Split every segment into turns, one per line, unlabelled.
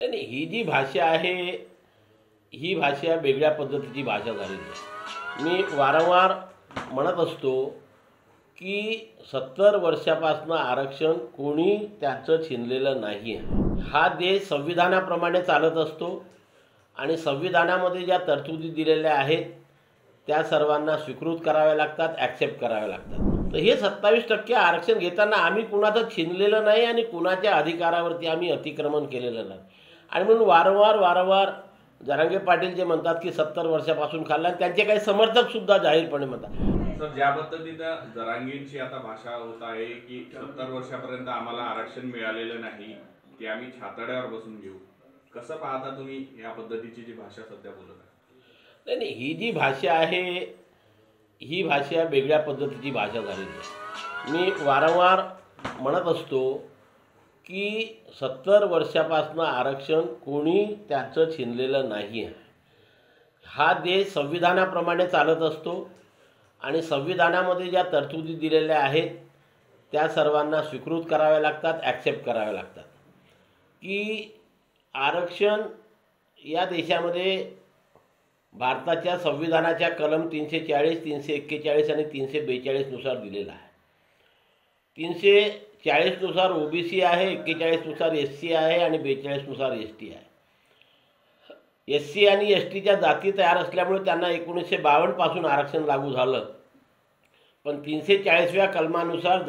नाही नाही, ही जी भाषा आहे ही भाषा वेगळ्या पद्धतीची भाषा झालेली आहे. मी वारंवार म्हणत असतो की 70 वर्षापासून आरक्षण कोणी त्याचं छिनलेलं नाही आहे. हा देश संविधानाप्रमाणे चालत असतो आणि संविधानामध्ये ज्या तरतुदी दिलेल्या आहेत त्या सर्वांना स्वीकृत कराव्या लागतात, ॲक्सेप्ट कराव्या लागतात. तर हे 27% आरक्षण घेताना आम्ही कुणाचं छिनलेलं नाही आणि कुणाच्या अधिकारावरती आम्ही अतिक्रमण केलेलं नाही. आणि म्हणून वारंवार जरांगे पाटील जे म्हणतात की 70 वर्षापासून खाल्लं, आणि त्यांचे काही समर्थकसुद्धा जाहीरपणे म्हणतात.
सर, ज्या पद्धतीनं जरांगेंची आता भाषा होत आहे की 70 वर्षापर्यंत आम्हाला आरक्षण मिळालेलं नाही, ते आम्ही छातड्यावर बसून घेऊ, कसं पाहता तुम्ही या पद्धतीची जी भाषा सध्या बोलत आहे?
नाही नाही, ही जी भाषा आहे ही भाषा वेगळ्या पद्धतीची भाषा झालेली आहे. मी वारंवार म्हणत असतो की 70 वर्षापासून आरक्षण कोणी त्याचं छिनलेलं नाही आहे. हा देश संविधानाप्रमाणे चालत असतो आणि संविधानामध्ये ज्या तरतुदी दिलेल्या आहेत त्या सर्वांना स्वीकृत कराव्या लागतात, ॲक्सेप्ट कराव्या लागतात. की आरक्षण या देशामध्ये भारताच्या संविधानाच्या कलम 340, 341 आणि 342 नुसार दिलेला आहे. 340 नुसार OBC आहे, 41 नुसार SC आहे आणि 42 नुसार ST आहे. SC आणि STच्या जाती तयार असल्यामुळे त्यांना 1952 पासून आरक्षण लागू झालं. पण 340व्या कलमानुसार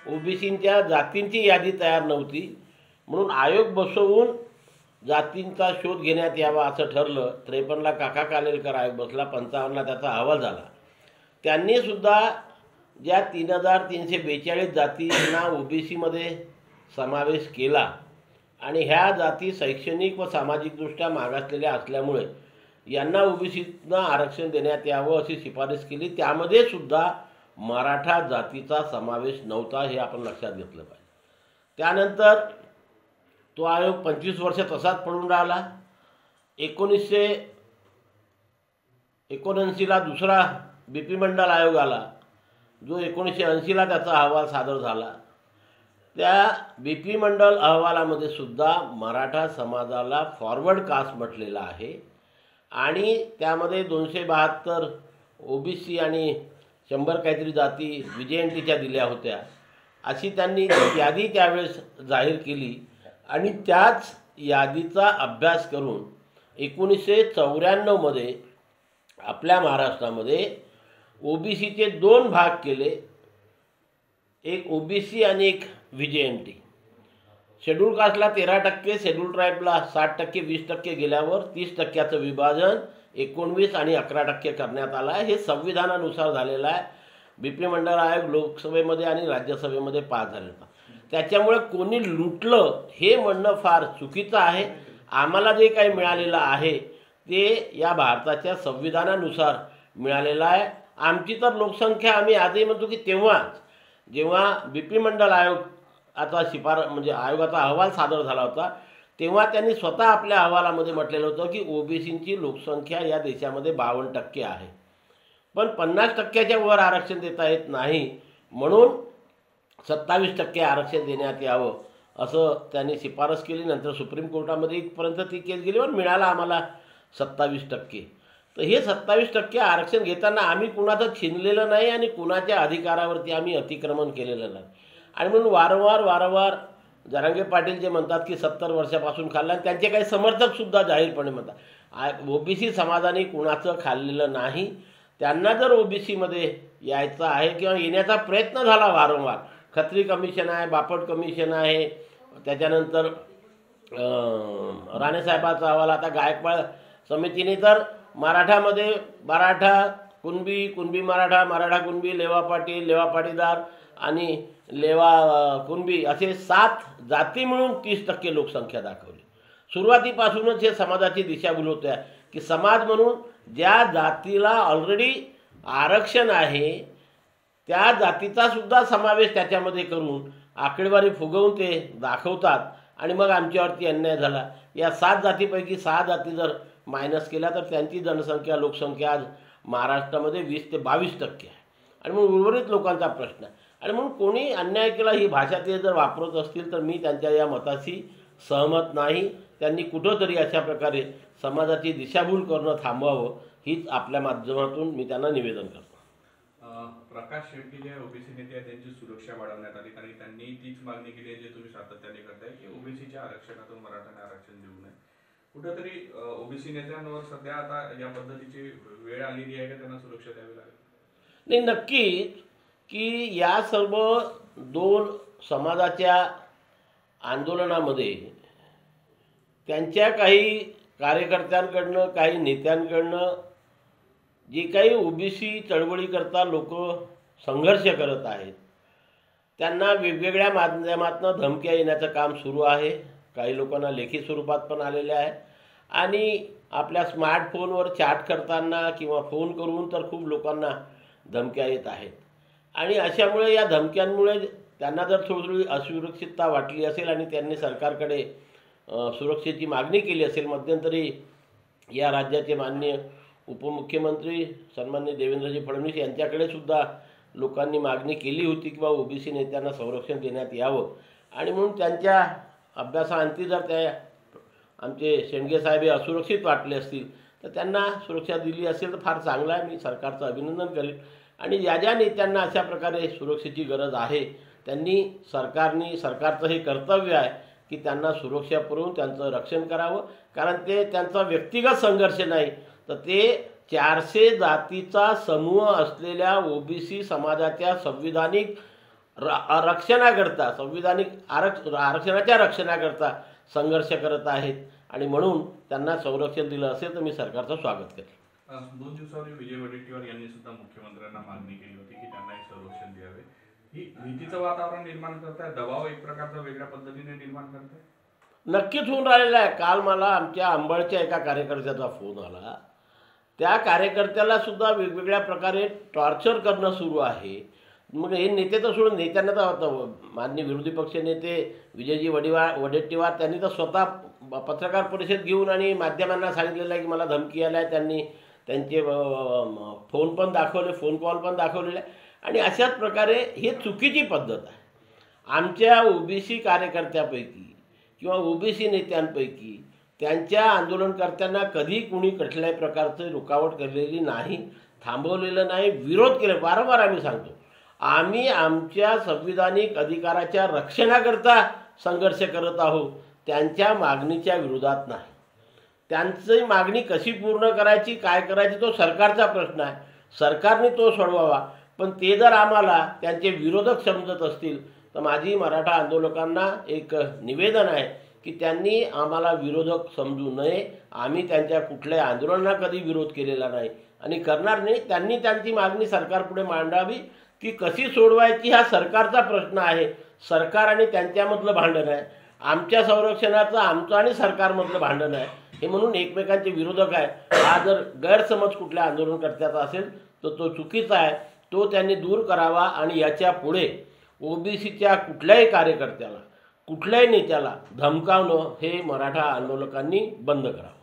OBCच्या जातींची यादी तयार नव्हती, म्हणून आयोग बसवून जातींचा शोध घेण्यात यावा असं ठरलं. 53ला काका कालेलकर आयोग बसला, 55ला त्याचा अहवाल झाला. त्यांनीसुद्धा ज्या 3342 जातींना OBCमध्ये समावेश केला आणि ह्या जाती शैक्षणिक व सामाजिकदृष्ट्या मागासलेल्या असल्यामुळे यांना OBCनं आरक्षण देण्यात यावं अशी शिफारस केली. त्यामध्ये सुद्धा मराठा जातीचा समावेश नव्हता, हे आपण लक्षात घेतलं पाहिजे. त्यानंतर तो आयोग 25 वर्ष तसाच पडून राहिला. 1979ला दुसरा BP मंडल आयोग आला, जो 1980ला त्याचा अहवाल सादर झाला. त्या BP मंडल अहवालामध्ये सुद्धा मराठा समाजाला फॉरवर्ड कास्ट म्हटलेलं आहे आणि त्यामध्ये 272 OBC आणि 100 काहीतरी जाती VJNTच्या दिल्या होत्या, अशी त्यांनी यादी त्यावेळेस जाहीर केली. आणि त्याच यादीचा अभ्यास करून 1994मध्ये आपल्या महाराष्ट्रामध्ये OBCचे 2 भाग केले, एक OBC आणि एक VJNT. शेड्यूल कास्टला 13%, शेड्यूल ट्राईबला 60%, 20% गेल्यावर 30%चं विभाजन 19 आणि 11% करण्यात आलं आहे. हे संविधानानुसार झालेलं आहे. BP मंडळ आयोग लोकसभेमध्ये आणि राज्यसभेमध्ये पास झालेला होता. त्याच्यामुळे कोणी लुटलं हे म्हणणं फार चुकीचं आहे. आम्हाला जे काही मिळालेलं आहे ते या भारताच्या संविधानानुसार मिळालेलं आहे. आमची तर लोकसंख्या, आम्ही आजही म्हणतो की जेव्हा BP मंडल आयोग आता म्हणजे आयोगाचा अहवाल सादर झाला होता, तेव्हा त्यांनी स्वतः आपल्या अहवालामध्ये म्हटलेलं होतं की OBCची लोकसंख्या या देशामध्ये 52% आहे, पण 50%च्या वर आरक्षण देता येत नाही, म्हणून 27% आरक्षण देण्यात यावं असं त्यांनी शिफारस केली. नंतर सुप्रीम कोर्टामध्ये इथपर्यंत ती केस गेली, पण मिळाला आम्हाला 27%. तर हे 27% आरक्षण घेताना आम्ही कुणाचं छिनलेलं नाही आणि कुणाच्या अधिकारावरती आम्ही अतिक्रमण केलेलं नाही. आणि म्हणून वारंवार जरांगे पाटील जे म्हणतात की 70 वर्षापासून खाल्लं, आणि त्यांचे काही समर्थकसुद्धा जाहीरपणे म्हणतात OBC समाजाने कुणाचं खाल्लेलं नाही. त्यांना जर OBCमध्ये यायचं आहे किंवा येण्याचा प्रयत्न झाला वारंवार, खत्री कमिशन आहे, बापट कमिशन आहे, त्याच्यानंतर राणेसाहेबाचा अहवाल, आता गायकवाड समितीने तर मराठामध्ये मराठा कुणबी, कुणबी मराठा, मराठा कुणबी, लेवा पाटील, लेवा पाटीदार आणि लेवा कुणबी असे 7 जाती मिळून 30% लोकसंख्या दाखवली. सुरुवातीपासूनच हे समाजाची दिशाभूल होते की समाज म्हणून ज्या जातीला ऑलरेडी आरक्षण आहे त्या जातीचा सुद्धा समावेश त्याच्यामध्ये करून आकडेवारी फुगवून ते दाखवतात आणि मग आमच्यावरती अन्याय झाला. या 7 जातीपैकी 6 जाती जर मायनस केल्या तर त्यांची जनसंख्या, लोकसंख्या आज महाराष्ट्रामध्ये 20 ते 22% आहे. आणि मग उर्वरित लोकांचा प्रश्न आहे. आणि म्हणून कोणी अन्याय केला ही भाषा ते जर वापरत असतील तर मी त्यांच्या या मताशी सहमत नाही. त्यांनी कुठंतरी अशा प्रकारे समाजाची दिशाभूल करणं थांबवावं, हीच आपल्या माध्यमातून मी त्यांना निवेदन करतो.
प्रकाश शेट्टी जे ओबीसी नेते आहेत त्यांची सुरक्षा वाढवण्यात आली, कारण त्यांनी तीच मागणी केली आहे जी तुम्ही सातत्याने करताय की ओबीसीच्या आरक्षणातून मराठ्यांना आरक्षण देऊ नये. कुठेतरी ओबीसी नेत्यांवर सध्या आता या पद्धतीची वेळ आलेली आहे का त्यांना सुरक्षा द्यावी लागेल?
नाही, नक्कीच की या सर्व दोन समाजाच्या आंदोलनामध्ये त्यांच्या काही कार्यकर्त्यांकडनं, काही नेत्यांकडनं जे काही ओबीसी चळवळीकरता लोक संघर्ष करत आहेत त्यांना वेगवेगळ्या माध्यमातून धमक्या येण्याचं काम सुरू आहे. काही लोकांना लेखी स्वरूपात पण आलेले आहे आणि आपल्या स्मार्टफोनवर चॅट करताना किंवा फोन करून तर खूप लोकांना धमक्या येत आहेत. आणि अशामुळे या धमक्यांमुळे त्यांना जर थोडी असुरक्षितता वाटली असेल आणि त्यांनी सरकारकडे सुरक्षेची मागणी केली असेल, मध्यंतरी या राज्याचे माननीय उपमुख्यमंत्री सन्माननीय देवेंद्रजी फडणवीस यांच्याकडे सुद्धा लोकांनी मागणी केली होती की बाबा ओबीसी नेत्यांना संरक्षण देण्यात यावं. आणि म्हणून त्यांच्या अभ्यासाअंती जर त्या आमचे शेंडगे साहेब हे असुरक्षित वाटले असतील तर त्यांना सुरक्षा दिली असेल तर फार चांगलं आहे. मी सरकारचं अभिनंदन करेन. आणि ज्या ज्या नेत्यांना अशा प्रकारे सुरक्षेची गरज आहे त्यांनी सरकारचं हे कर्तव्य आहे की त्यांना सुरक्षा पुरवून त्यांचं रक्षण करावं. कारण ते त्यांचा व्यक्तिगत संघर्ष नाही तर ते 400 जातीचा समूह असलेल्या ओबीसी समाजाच्या संविधानिक रक्षणाकरता, संविधानिक आरक्षणाच्या रक्षणाकरता संघर्ष करत आहेत. आणि म्हणून त्यांना संरक्षण दिलं असेल तर मी सरकारचं स्वागत करेन.
2 दिवसापूर्वी विजय वडेट्टीवार यांनी सुद्धा मुख्यमंत्र्यांना मागणी केली होती की त्यांनाही संरक्षण द्यावे. ही भीतीचं वातावरण निर्माण करताय, दबाव एक प्रकारचा वेगळ्या पद्धतीने निर्माण करताय?
नक्कीच होऊन राहिलेला आहे. काल मला आमच्या अंबळच्या एका कार्यकर्त्याचा फोन आला. त्या कार्यकर्त्याला सुद्धा वेगवेगळ्या प्रकारे टॉर्चर करणं सुरू आहे. मग हे नेते तर सोडून, नेत्यांना तर माननीय विरोधी पक्ष नेते विजयजी वडेट्टीवार त्यांनी तर स्वतः पत्रकार परिषद घेऊन आणि माध्यमांना सांगितलेलं आहे की मला धमकी आल्या आहे. त्यांनी त्यांचे फोन पण दाखवले, फोन कॉल पण दाखवलेले आहे. आणि अशाच प्रकारे ही चुकीची पद्धत आहे. आमच्या ओबीसी कार्यकर्त्यापैकी किंवा ओबीसी नेत्यांपैकी त्यांच्या आंदोलनकर्त्यांना कधी कुणी कुठल्याही प्रकारचं रुकावट केलेली नाही, थांबवलेलं नाही, विरोध केला. वारंवार आम्ही सांगतो आम्ही आमच्या संविधानिक अधिकाराच्या रक्षणाकरता संघर्ष करत आहोत, त्यांच्या मागणीच्या विरोधात नाही. त्यांची मागणी कशी पूर्ण करायची, काय करायची तो सरकारचा प्रश्न आहे. सरकारने तो सोडवावा. पण ते जर आम्हाला त्यांचे विरोधक समजत असतील तर माझी मराठा आंदोलकांना एक निवेदन आहे की त्यांनी आम्हाला विरोधक समजू नये. आम्ही त्यांच्या कुठल्याही आंदोलनाला कधी विरोध केलेला नाही आणि करणार नाही. त्यांनी त्यांची मागणी सरकारपुढे मांडावी. ती कशी सोडवायची हा सरकारचा प्रश्न आहे. सरकार आणि त्यांच्यामधलं भांडण आहे. आमच्या संरक्षणाचं आमचं आणि सरकारमधलं भांडण आहे. हे म्हणून एकमेकांचे विरोधक आहे. हा जर गैरसमज कुठल्या आंदोलनकर्त्याचा असेल तर तो चुकीचा आहे. तो त्यांनी दूर करावा आणि याच्या पुढे ओबीसीच्या कुठल्याही कार्यकर्त्याला, कुठल्याही नेत्याला धमकावणं हे मराठा आंदोलकांनी बंद करावं.